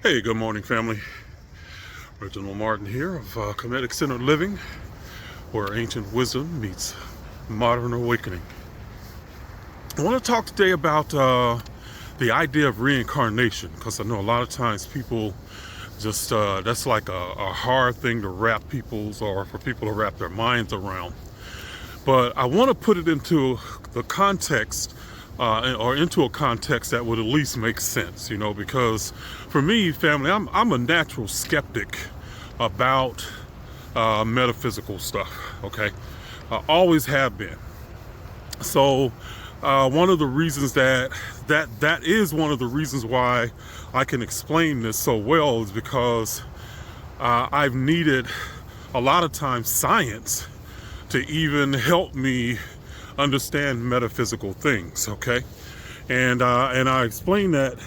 Hey, good morning, family. Reginald Martin here of Comedic Centered Living, where ancient wisdom meets modern awakening. I want to talk today about the idea of reincarnation, because I know a lot of times people just, that's like a hard thing to wrap people's, or for people to wrap their minds around. But I want to put it into the context, or into a context that would at least make sense, because for me, family, I'm a natural skeptic about metaphysical stuff, okay? I always have been. So one of the reasons that is one of the reasons why I can explain this so well is because I've needed a lot of times science to even help me understand metaphysical things, okay? And I explain that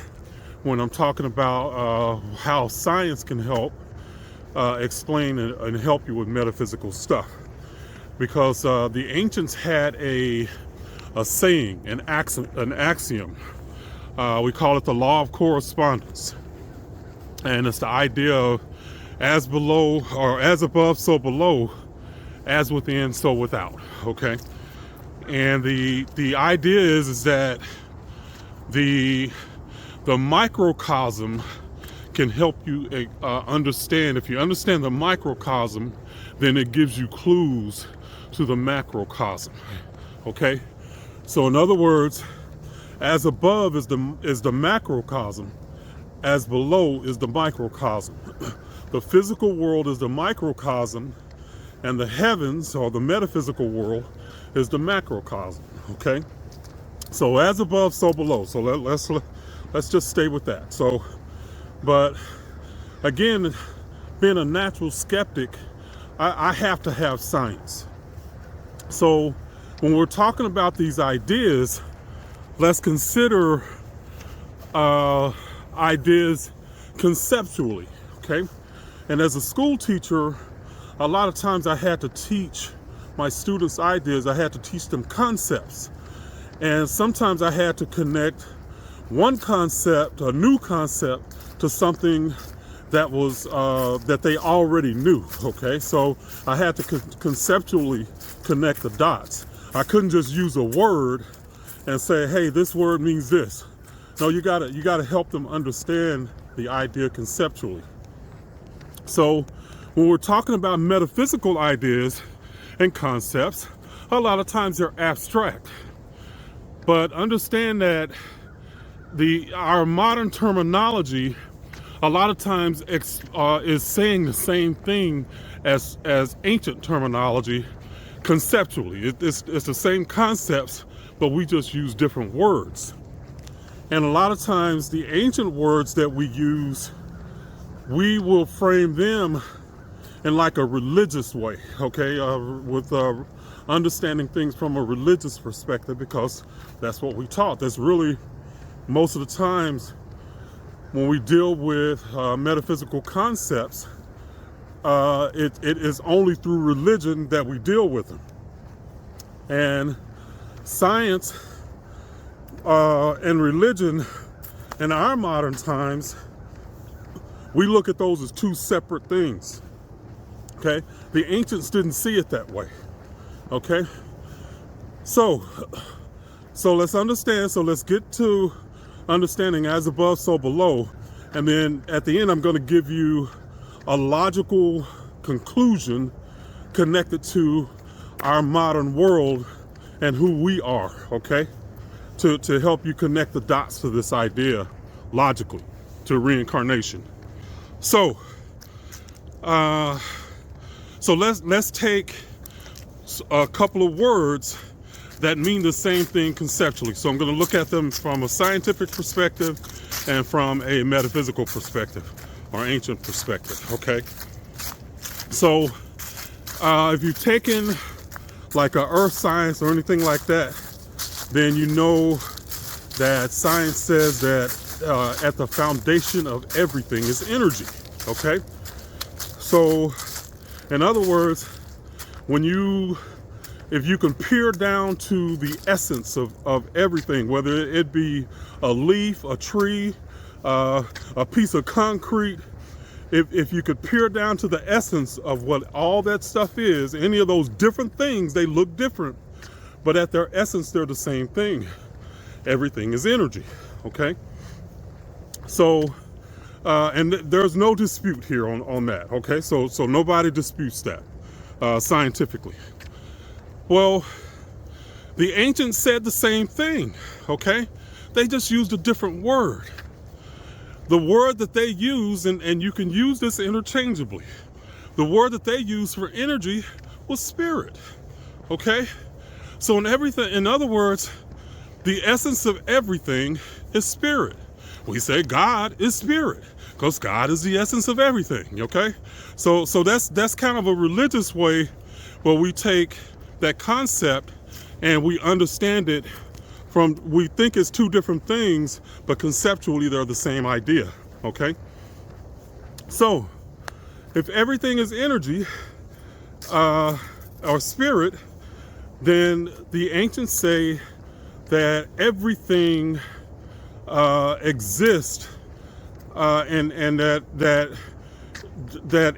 when I'm talking about how science can help explain and help you with metaphysical stuff. Because the ancients had a saying, an axiom. We call it the law of correspondence. And it's the idea of as below, or as above, so below, as within, so without, okay? And the idea is that the microcosm can help you understand. If you understand the microcosm, then it gives you clues to the macrocosm, okay? So in other words, as above is the macrocosm, as below is the microcosm. The physical world is the microcosm, and the heavens, or the metaphysical world, is the macrocosm, okay? So as above, so below. So let's just stay with that. So, but again, being a natural skeptic, I have to have science. So when we're talking about these ideas, let's consider ideas conceptually, okay? And as a school teacher, a lot of times I had to teach my students ideas. I had to teach them concepts. And sometimes I had to connect one concept, a new concept, to something that was that they already knew, okay? So I had to conceptually connect the dots. I couldn't just use a word and say, hey, this word means this. No, you gotta help them understand the idea conceptually. So when we're talking about metaphysical ideas and concepts, a lot of times they're abstract. But understand that our modern terminology a lot of times is saying the same thing as ancient terminology conceptually. It's the same concepts, but we just use different words. And a lot of times the ancient words that we use, we will frame them in like a religious way, okay, with understanding things from a religious perspective, because that's what we taught. That's really, most of the times when we deal with metaphysical concepts, it is only through religion that we deal with them. And science and religion in our modern times, we look at those as two separate things. Okay, the ancients didn't see it that way. Okay, so let's understand. So let's get to understanding as above, so below, and then at the end, I'm going to give you a logical conclusion connected to our modern world and who we are. Okay, to help you connect the dots to this idea logically, to reincarnation. So let's take a couple of words that mean the same thing conceptually. So I'm going to look at them from a scientific perspective and from a metaphysical perspective, or ancient perspective, okay? So if you've taken like a earth science or anything like that, then you know that science says that at the foundation of everything is energy, okay? So in other words, if you can peer down to the essence of everything, whether it be a leaf, a tree, a piece of concrete, if you could peer down to the essence of what all that stuff is, any of those different things, they look different, but at their essence, they're the same thing. Everything is energy, okay? So, and there's no dispute here on that, okay? So nobody disputes that scientifically. Well, the ancients said the same thing, okay? They just used a different word. The word that they use, and you can use this interchangeably, the word that they used for energy was spirit, okay? So in other words, the essence of everything is spirit. We say God is spirit because God is the essence of everything, okay? So that's kind of a religious way where we take that concept and we understand it we think it's two different things, but conceptually they're the same idea, okay? So if everything is energy or spirit, then the ancients say that everything exists and that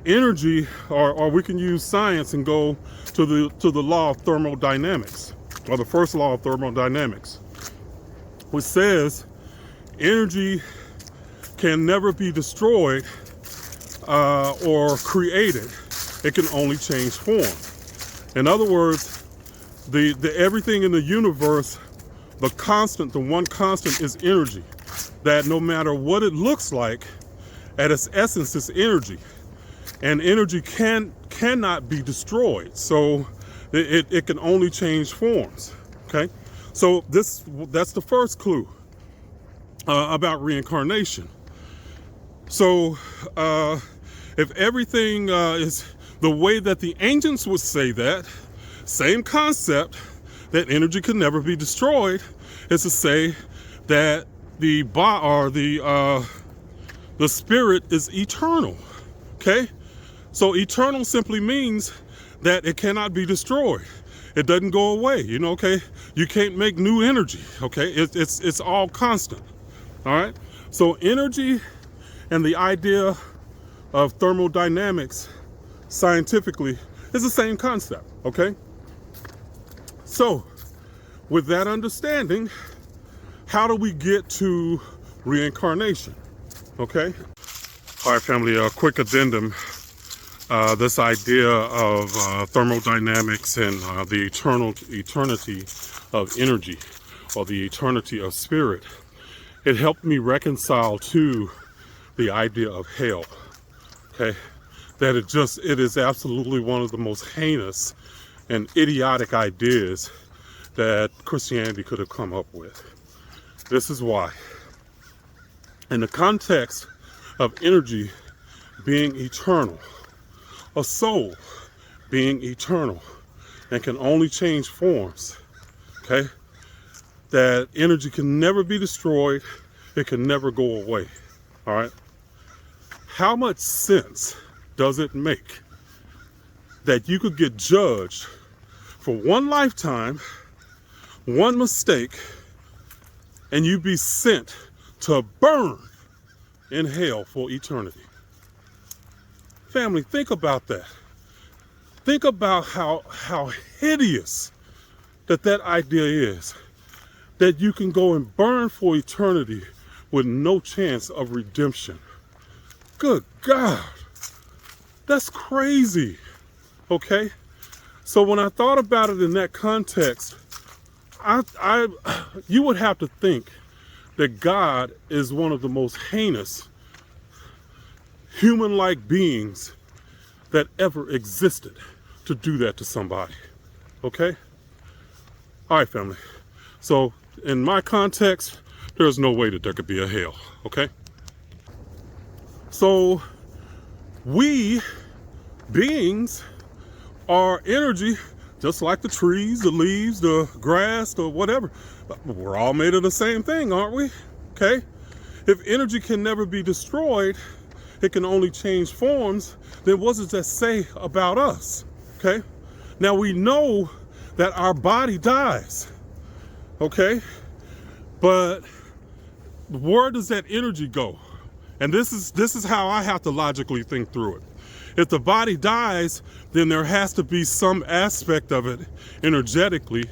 energy, or we can use science and go to the law of thermodynamics, or the first law of thermodynamics, which says energy can never be destroyed or created. It can only change form. In other words, the everything in the universe, the one constant is energy. That no matter what it looks like, at its essence, it's energy. And energy cannot be destroyed. So it can only change forms, okay? So that's the first clue about reincarnation. So if everything is the way that the ancients would say that, same concept, that energy can never be destroyed, is to say that the spirit is eternal, okay? So eternal simply means that it cannot be destroyed. It doesn't go away, okay? You can't make new energy, okay? It's all constant, all right? So energy and the idea of thermodynamics scientifically is the same concept, okay? So with that understanding, how do we get to reincarnation, okay? All right, family, a quick addendum. This idea of thermodynamics and the eternity of energy, or the eternity of spirit, it helped me reconcile to the idea of hell, okay? That it is absolutely one of the most heinous and idiotic ideas that Christianity could have come up with. This is why. In the context of energy being eternal, a soul being eternal and can only change forms, okay? That energy can never be destroyed, it can never go away, all right? How much sense does it make that you could get judged for one lifetime, one mistake, and you be sent to burn in hell for eternity? Family, think about that. Think about how hideous that idea is. That you can go and burn for eternity with no chance of redemption. Good God. That's crazy. Okay? So when I thought about it in that context, you would have to think that God is one of the most heinous human-like beings that ever existed to do that to somebody, okay? All right, family. So in my context, there's no way that there could be a hell, okay? So we beings are energy, just like the trees, the leaves, the grass, the whatever. We're all made of the same thing, aren't we? Okay? If energy can never be destroyed, it can only change forms, then what does that say about us? Okay? Now we know that our body dies, okay? But where does that energy go? And this is how I have to logically think through it. If the body dies, then there has to be some aspect of it energetically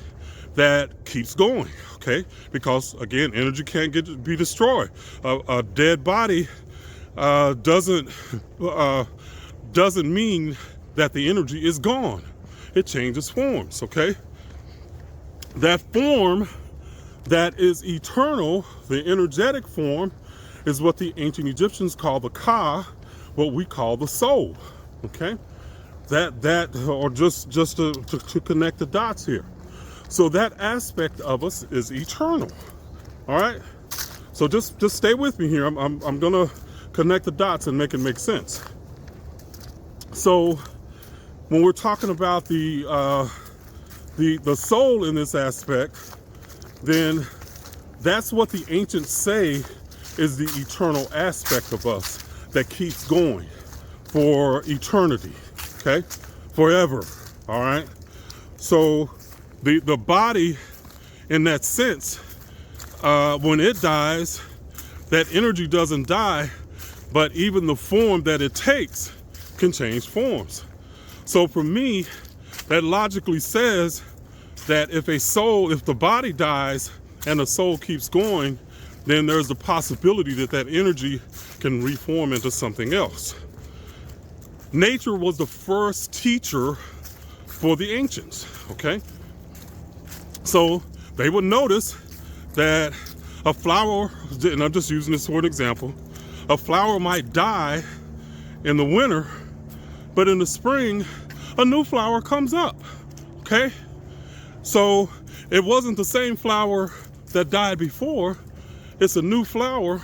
that keeps going, okay? Because again, energy can't be destroyed. A dead body doesn't mean that the energy is gone. It changes forms, okay? That form that is eternal, the energetic form, is what the ancient Egyptians call the Ka, what we call the soul, okay? Or just to connect the dots here. So that aspect of us is eternal, all right? So just stay with me here. I'm gonna connect the dots and make it make sense. So when we're talking about the soul in this aspect, then that's what the ancients say is the eternal aspect of us that keeps going for eternity, okay? Forever, all right? So the body, in that sense, when it dies, that energy doesn't die, but even the form that it takes can change forms. So for me, that logically says that if the body dies and the soul keeps going, then there's the possibility that that energy can reform into something else. Nature was the first teacher for the ancients, okay? So they would notice that a flower, and I'm just using this for an example, a flower might die in the winter, but in the spring, a new flower comes up, okay? So it wasn't the same flower that died before. It's a new flower,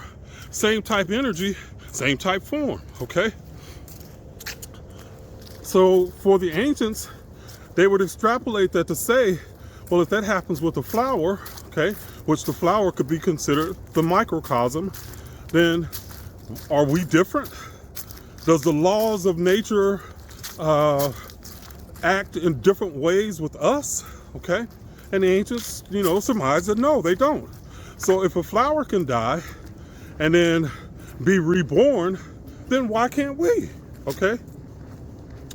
same type energy, same type form, okay? So for the ancients, they would extrapolate that to say, well, if that happens with a flower, okay, which the flower could be considered the microcosm, then are we different? Does the laws of nature act in different ways with us, okay? And the ancients, surmise that no, they don't. So if a flower can die and then be reborn, then why can't we, okay?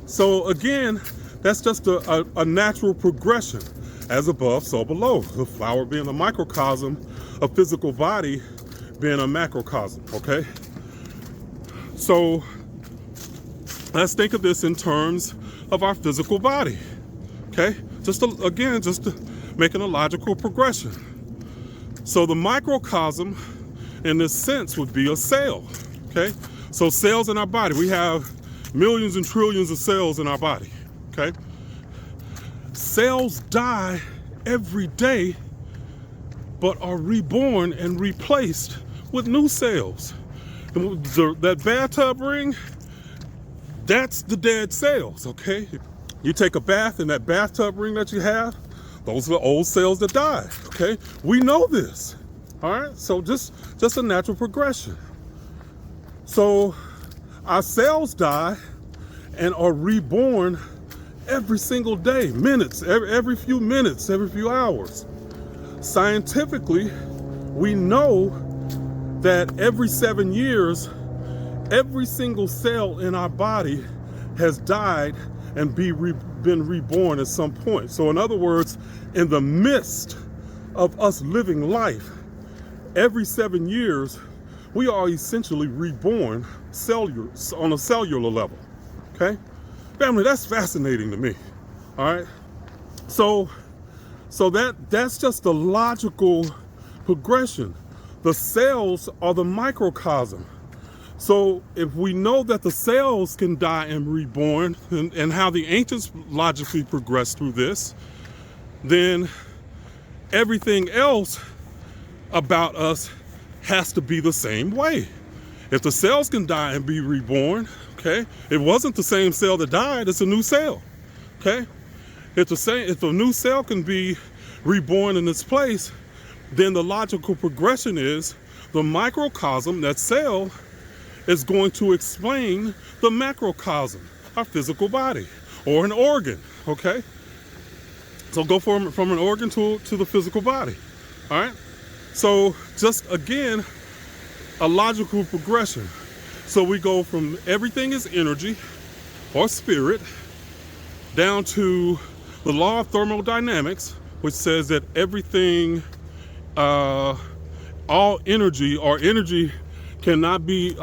So again, that's just a natural progression. As above, so below. The flower being a microcosm, a physical body being a macrocosm, okay? So let's think of this in terms of our physical body, okay? Just making a logical progression. So the microcosm in this sense would be a cell, okay? So cells in our body, we have millions and trillions of cells in our body, okay? Cells die every day, but are reborn and replaced with new cells. That bathtub ring, that's the dead cells, okay? You take a bath and that bathtub ring that you have, those are the old cells that died, okay? We know this, all right? So just a natural progression. So our cells die and are reborn every single day, minutes, every few minutes, every few hours. Scientifically, we know that every 7 years, every single cell in our body has died and been reborn at some point. So in other words, in the midst of us living life, every 7 years, we are essentially reborn on a cellular level, okay? Family, that's fascinating to me, all right? So that's just the logical progression. The cells are the microcosm. So if we know that the cells can die and reborn, and how the ancients logically progressed through this, then everything else about us has to be the same way. If the cells can die and be reborn, okay, it wasn't the same cell that died, it's a new cell, okay? If a new cell can be reborn in its place, then the logical progression is the microcosm, that cell, is going to explain the macrocosm, our physical body, or an organ, okay? So go from an organ to the physical body, all right? So just again, a logical progression. So we go from everything is energy or spirit down to the law of thermodynamics, which says that everything, all energy or energy cannot be,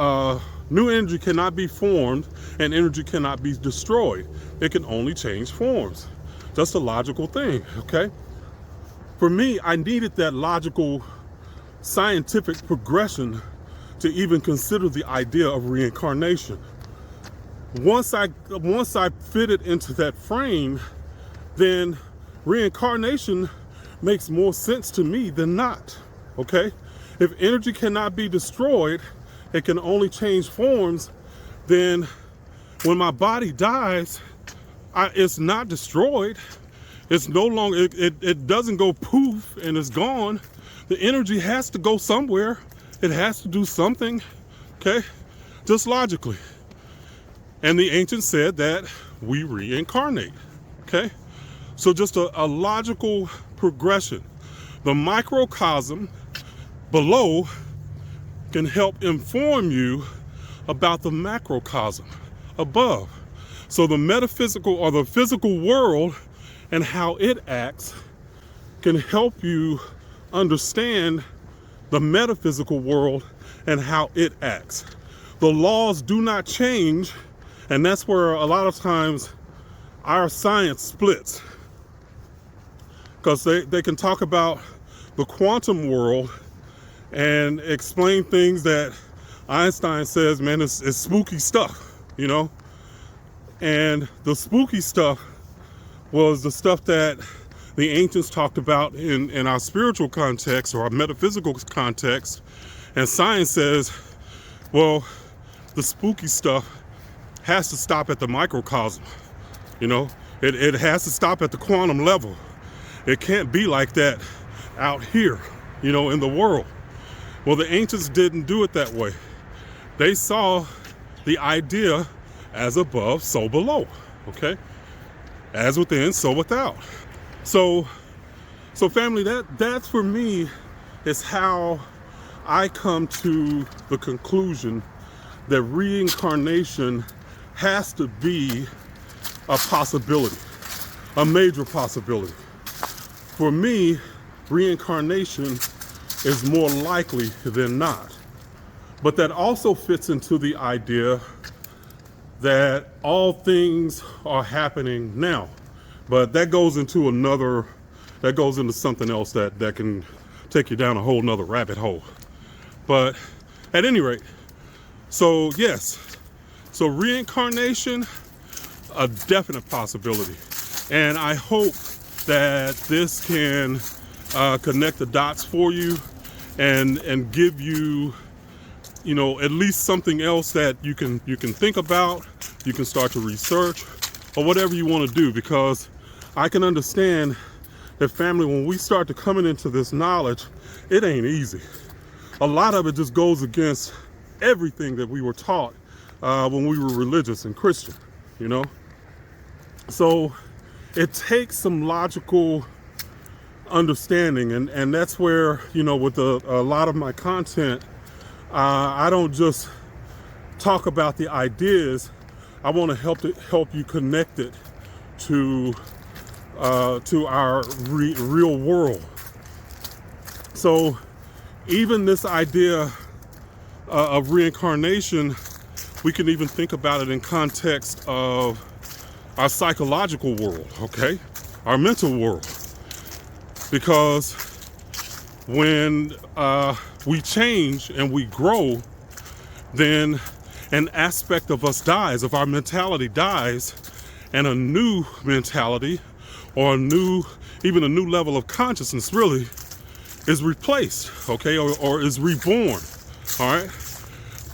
new energy cannot be formed and energy cannot be destroyed. It can only change forms. Just a logical thing, okay? For me, I needed that logical scientific progression to even consider the idea of reincarnation. Once I fit it into that frame, then reincarnation makes more sense to me than not, okay? If energy cannot be destroyed, it can only change forms, then when my body dies, it's not destroyed. It's no longer, it doesn't go poof and it's gone. The energy has to go somewhere. It has to do something, okay? Just logically. And the ancients said that we reincarnate, okay? So just a logical progression. The microcosm below can help inform you about the macrocosm above. So the metaphysical or the physical world and how it acts can help you understand the metaphysical world and how it acts. The laws do not change, and that's where a lot of times our science splits. Because they can talk about the quantum world and explain things that Einstein says, man, it's spooky stuff, you know? And the spooky stuff was the stuff that the ancients talked about in our spiritual context or our metaphysical context. And science says, well, the spooky stuff has to stop at the microcosm, you know? It has to stop at the quantum level. It can't be like that out here, you know, in the world. Well, the ancients didn't do it that way. They saw the idea as above, so below, okay? As within, so without. So family, that's for me is how I come to the conclusion that reincarnation has to be a possibility, a major possibility. For me, reincarnation is more likely than not. But that also fits into the idea that all things are happening now. But that goes into something else that can take you down a whole nother rabbit hole. But at any rate, so yes, so reincarnation, a definite possibility. And I hope that this can connect the dots for you and give you, you know, at least something else that you can think about, you can start to research, or whatever you want to do, because I can understand that, family, when we start to coming into this knowledge, it ain't easy. A lot of it just goes against everything that we were taught when we were religious and Christian, you know? So it takes some logical understanding, and that's where, you know, with a lot of my content, I don't just talk about the ideas. I want to help you connect it to our real world. So even this idea of reincarnation, we can even think about it in context of our psychological world, okay? Our mental world. Because when we change and we grow, then an aspect of us dies, of our mentality dies, and a new mentality or even a new level of consciousness really is replaced, okay, or is reborn, all right?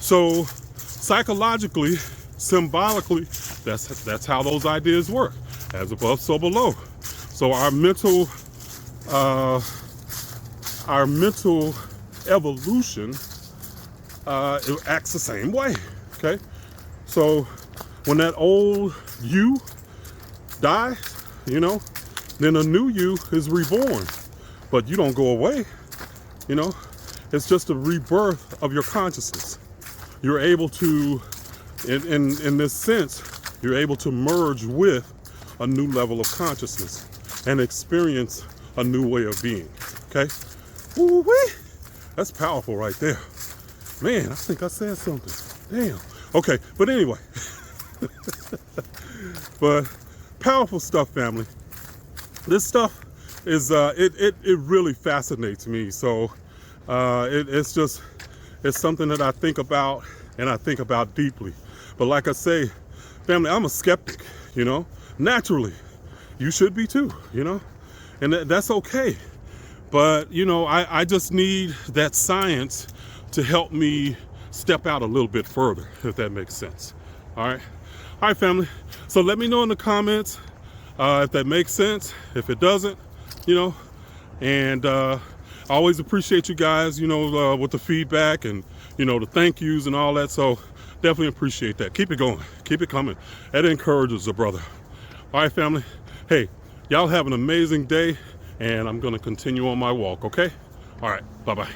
So psychologically, symbolically, that's how those ideas work, as above, so below. So our mental evolution, it acts the same way, okay? So when that old you dies, you know, then a new you is reborn, but you don't go away, you know? it's just a rebirth of your consciousness. You're able to, in this sense, you're able to merge with a new level of consciousness and experience a new way of being. Okay? Woo-wee! That's powerful right there. Man, I think I said something. Damn. Okay, but anyway. But powerful stuff, family. This stuff is it really fascinates me. So it's something that I think about, and I think about deeply. But like I say, family, I'm a skeptic, you know, naturally. You should be too, you know, and that's okay. But, you know, I just need that science to help me step out a little bit further, if that makes sense. All right. All right, family. So let me know in the comments if that makes sense, if it doesn't, you know, and I always appreciate you guys, you know, with the feedback and, you know, the thank yous and all that. So definitely appreciate that. Keep it going. Keep it coming. That encourages a brother. All right, family. Hey, y'all have an amazing day, and I'm going to continue on my walk, okay? All right. Bye-bye.